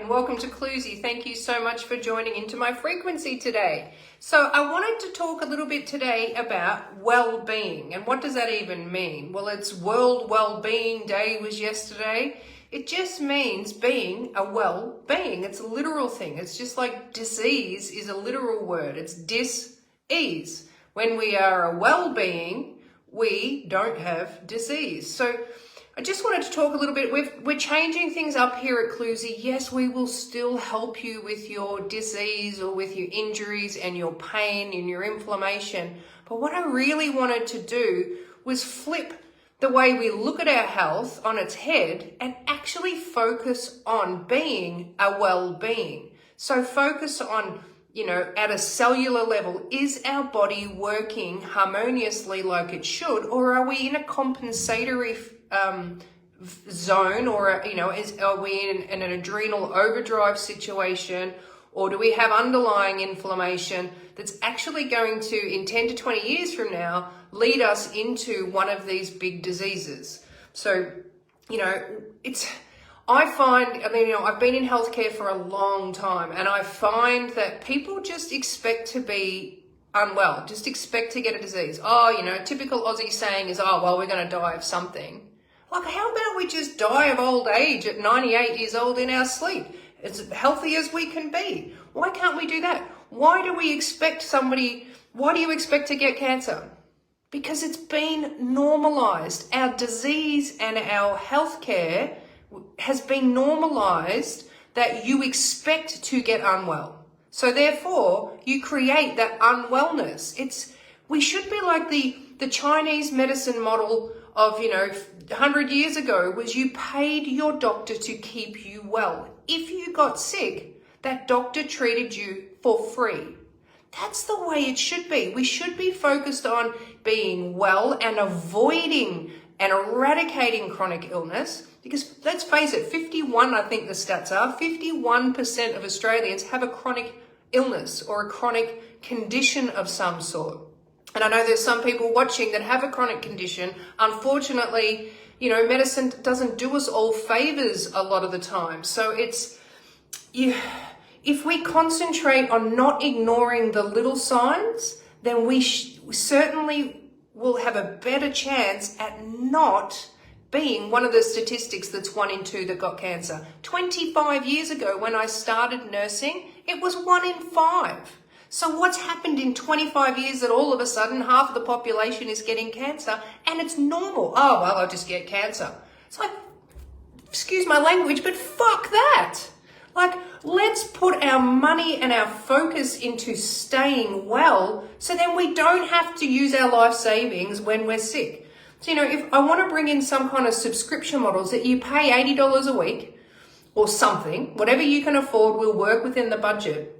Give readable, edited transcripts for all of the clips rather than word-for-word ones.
and welcome to Cluesy. Thank you so much for joining into my frequency today. So I wanted to talk a little bit today about well-being. And what does that even mean? Well, it's World Wellbeing Day was yesterday. It just means being a well-being. It's a literal thing. It's just like disease is a literal word. It's dis-ease. When we are a well-being, we don't have disease. So I just wanted to talk a little bit. We're changing things up here at Cluesy. Yes, we will still help you with your disease or with your injuries and your pain and your inflammation. But what I really wanted to do was flip the way we look at our health on its head and actually focus on being a well-being. So focus on, at a cellular level, is our body working harmoniously like it should, or are we in a compensatory zone, or are we in an adrenal overdrive situation, or do we have underlying inflammation that's actually going to, in 10 to 20 years from now, lead us into one of these big diseases? So, I've been in healthcare for a long time, and I find that people just expect to be unwell, just expect to get a disease. Typical Aussie saying is, we're going to die of something. Like, how about we just die of old age at 98 years old in our sleep, as healthy as we can be? Why can't we do that? Why do you expect to get cancer? Because it's been normalized. Our disease and our healthcare has been normalized that you expect to get unwell. So therefore, you create that unwellness. We should be like the Chinese medicine model of, 100 years ago, was you paid your doctor to keep you well. If you got sick, that doctor treated you for free. That's the way it should be. We should be focused on being well and avoiding and eradicating chronic illness, because let's face it, 51% of Australians have a chronic illness or a chronic condition of some sort. And I know there's some people watching that have a chronic condition. Unfortunately, medicine doesn't do us all favors a lot of the time. So if we concentrate on not ignoring the little signs, then we certainly will have a better chance at not being one of the statistics that's 1 in 2 that got cancer. 25 years ago, when I started nursing, it was 1 in 5. So what's happened in 25 years that all of a sudden half of the population is getting cancer and it's normal? I'll just get cancer. It's like, excuse my language, but fuck that. Like, let's put our money and our focus into staying well, so then we don't have to use our life savings when we're sick. So, if I want to bring in some kind of subscription models that you pay $80 a week or something, whatever you can afford will work within the budget,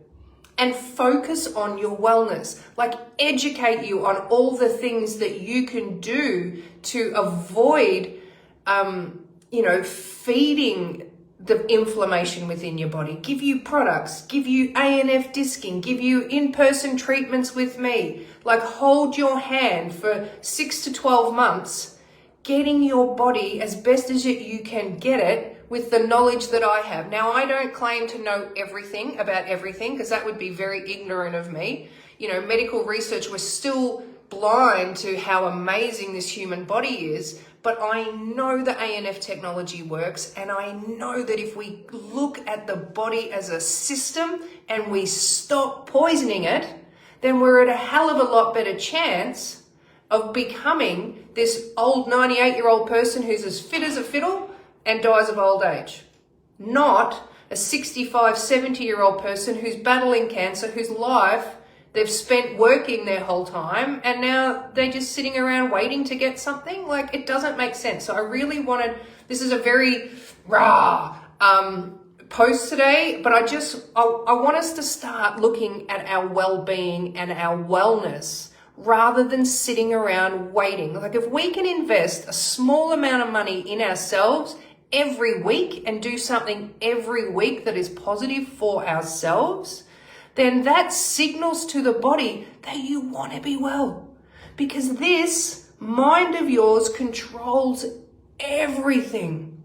and focus on your wellness, like educate you on all the things that you can do to avoid, feeding the inflammation within your body, give you products, give you ANF disking, give you in-person treatments with me, like hold your hand for 6 to 12 months, getting your body as best as you can get it with the knowledge that I have. Now, I don't claim to know everything about everything, because that would be very ignorant of me. Medical research, we're still blind to how amazing this human body is, but I know the ANF technology works, and I know that if we look at the body as a system and we stop poisoning it, then we're at a hell of a lot better chance of becoming this old 98-year-old person who's as fit as a fiddle and dies of old age. Not a 65, 70-year-old person who's battling cancer, whose life they've spent working their whole time, and now they're just sitting around waiting to get something. Like, it doesn't make sense. So I really this is a very post today, but I want us to start looking at our well-being and our wellness rather than sitting around waiting. Like, if we can invest a small amount of money in ourselves every week and do something every week that is positive for ourselves, then that signals to the body that you want to be well. Because this mind of yours controls everything.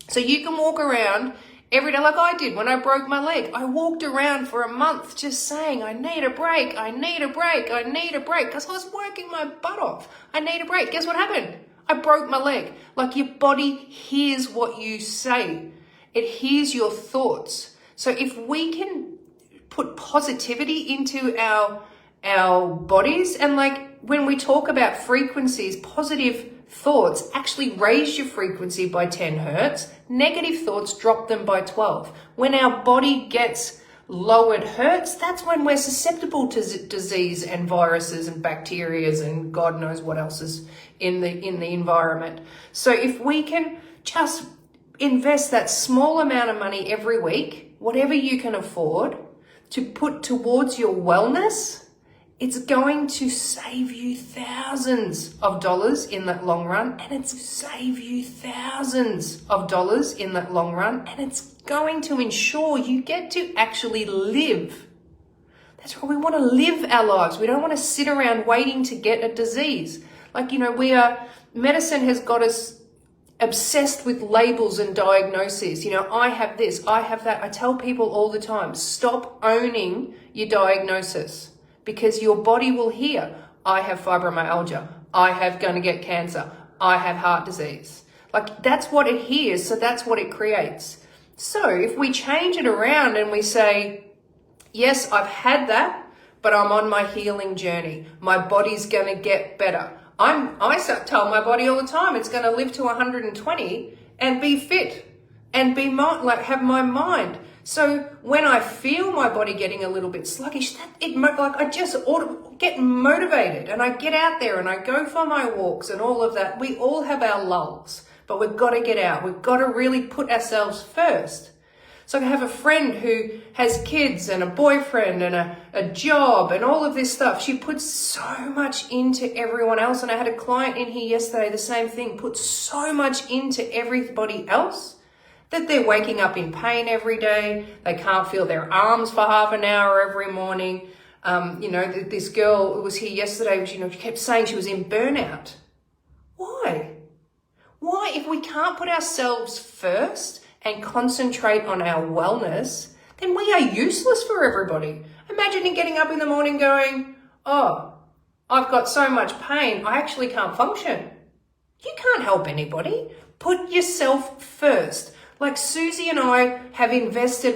So you can walk around Every day, like I did when I broke my leg. I walked around for a month just saying, I need a break, I need a break, I need a break, because I was working my butt off. I need a break. Guess what happened? I broke my leg. Like, your body hears what you say. It hears your thoughts. So if we can put positivity into our bodies, and like when we talk about frequencies, positive thoughts actually raise your frequency by 10 hertz. Negative thoughts drop them by 12. When our body gets lowered hertz, that's when we're susceptible to disease and viruses and bacteria and God knows what else is in the environment. So if we can just invest that small amount of money every week, whatever you can afford, to put towards your wellness, it's going to save you thousands of dollars in that long run, and it's save you thousands of dollars in that long run, and it's going to ensure you get to actually live. That's why we want to live our lives. We don't want to sit around waiting to get a disease. Like, medicine has got us obsessed with labels and diagnoses. I have this, I have that. I tell people all the time, stop owning your diagnosis. Because your body will hear, I have fibromyalgia, I have going to get cancer, I have heart disease. Like, that's what it hears, so that's what it creates. So if we change it around and we say, yes, I've had that, but I'm on my healing journey. My body's going to get better. I tell my body all the time, it's going to live to 120 and be fit and be have my mind. So when I feel my body getting a little bit sluggish, I just get motivated and I get out there and I go for my walks and all of that. We all have our lulls, but we've got to get out. We've got to really put ourselves first. So I have a friend who has kids and a boyfriend and a job and all of this stuff. She puts so much into everyone else. And I had a client in here yesterday, the same thing, put so much into everybody else, that they're waking up in pain every day. They can't feel their arms for half an hour every morning. This girl who was here yesterday, she kept saying she was in burnout. Why? Why? If we can't put ourselves first and concentrate on our wellness, then we are useless for everybody. Imagine getting up in the morning going, oh, I've got so much pain, I actually can't function. You can't help anybody. Put yourself first. Like Susie and I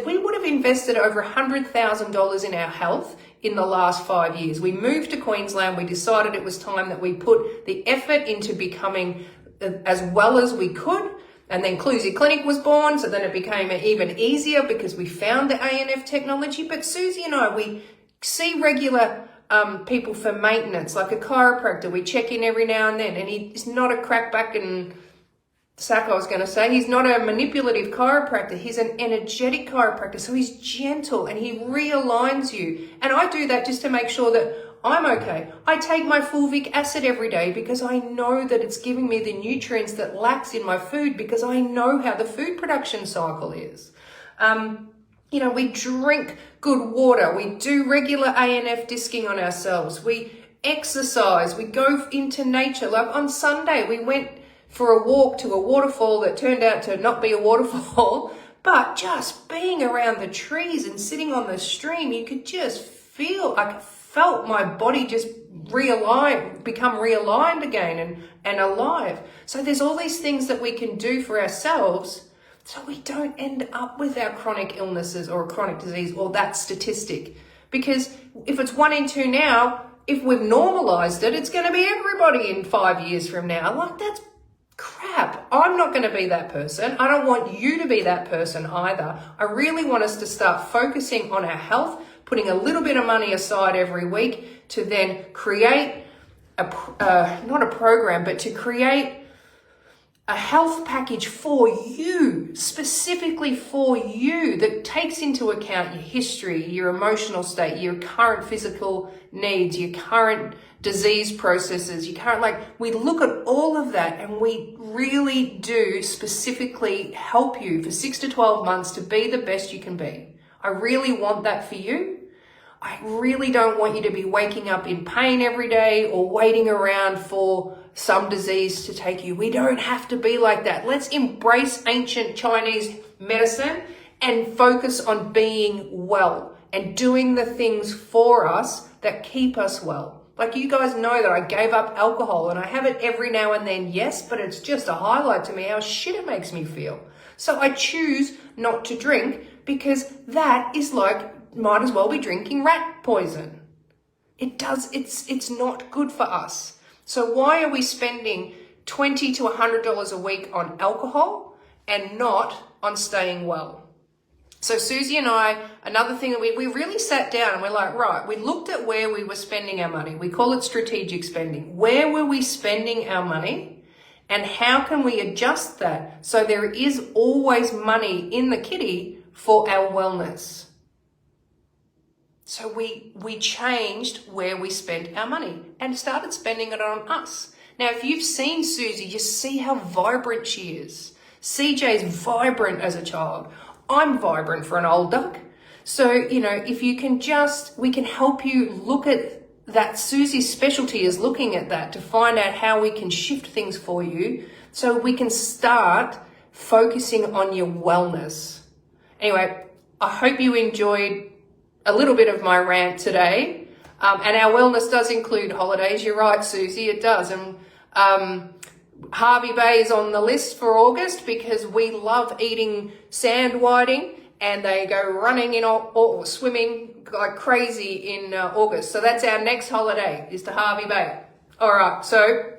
we would have invested over $100,000 in our health in the last 5 years. We moved to Queensland. We decided it was time that we put the effort into becoming as well as we could. And then Clusie Clinic was born. So then it became even easier because we found the ANF technology. But Susie and I, we see regular people for maintenance, like a chiropractor. We check in every now and then, and he's not a crackback and sack, I was going to say. He's not a manipulative chiropractor. He's an energetic chiropractor. So he's gentle and he realigns you. And I do that just to make sure that I'm okay. I take my fulvic acid every day because I know that it's giving me the nutrients that lacks in my food, because I know how the food production cycle is. We drink good water. We do regular ANF disking on ourselves. We exercise. We go into nature. Like on Sunday, we went for a walk to a waterfall that turned out to not be a waterfall, but just being around the trees and sitting on the stream, you could just feel, I felt my body just become realigned again and alive. So there's all these things that we can do for ourselves so we don't end up with our chronic illnesses or a chronic disease or that statistic. Because if it's 1 in 2 now, if we've normalized it, it's going to be everybody in 5 years from now. Like, that's crap. I'm not going to be that person. I don't want you to be that person either. I really want us to start focusing on our health, putting a little bit of money aside every week to then create not a program, but to create a health package for you, specifically for you, that takes into account your history, your emotional state, your current physical needs, your current disease processes, we look at all of that and we really do specifically help you for 6 to 12 months to be the best you can be. I really want that for you. I really don't want you to be waking up in pain every day or waiting around for some disease to take you. We don't have to be like that. Let's embrace ancient Chinese medicine and focus on being well and doing the things for us that keep us well. Like, you guys know that I gave up alcohol and I have it every now and then, yes, but it's just a highlight to me how shit it makes me feel. So I choose not to drink because that is like, might as well be drinking rat poison. It's not good for us. So why are we spending $20 to $100 a week on alcohol and not on staying well? So Susie and I, another thing that we really sat down and we're like, right, we looked at where we were spending our money. We call it strategic spending. Where were we spending our money and how can we adjust that so there is always money in the kitty for our wellness? So we changed where we spent our money and started spending it on us. Now, if you've seen Susie, you see how vibrant she is. CJ's vibrant as a child. I'm vibrant for an old duck. So, if you can we can help you look at that. Susie's specialty is looking at that to find out how we can shift things for you so we can start focusing on your wellness. Anyway, I hope you enjoyed a little bit of my rant today. And our wellness does include holidays. You're right, Susie, it does. And Harvey Bay is on the list for August because we love eating sand whiting and they go running or swimming like crazy in August. So that's our next holiday, is to Harvey Bay. All right, so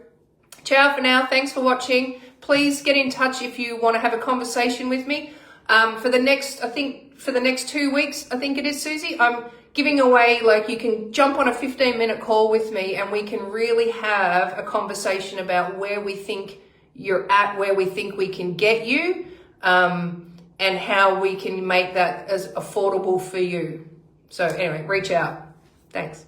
ciao for now. Thanks for watching. Please get in touch if you want to have a conversation with me. For the next 2 weeks, I think it is, Susie, I'm giving away, you can jump on a 15-minute call with me and we can really have a conversation about where we think you're at, where we think we can get you, and how we can make that as affordable for you. So anyway, reach out. Thanks.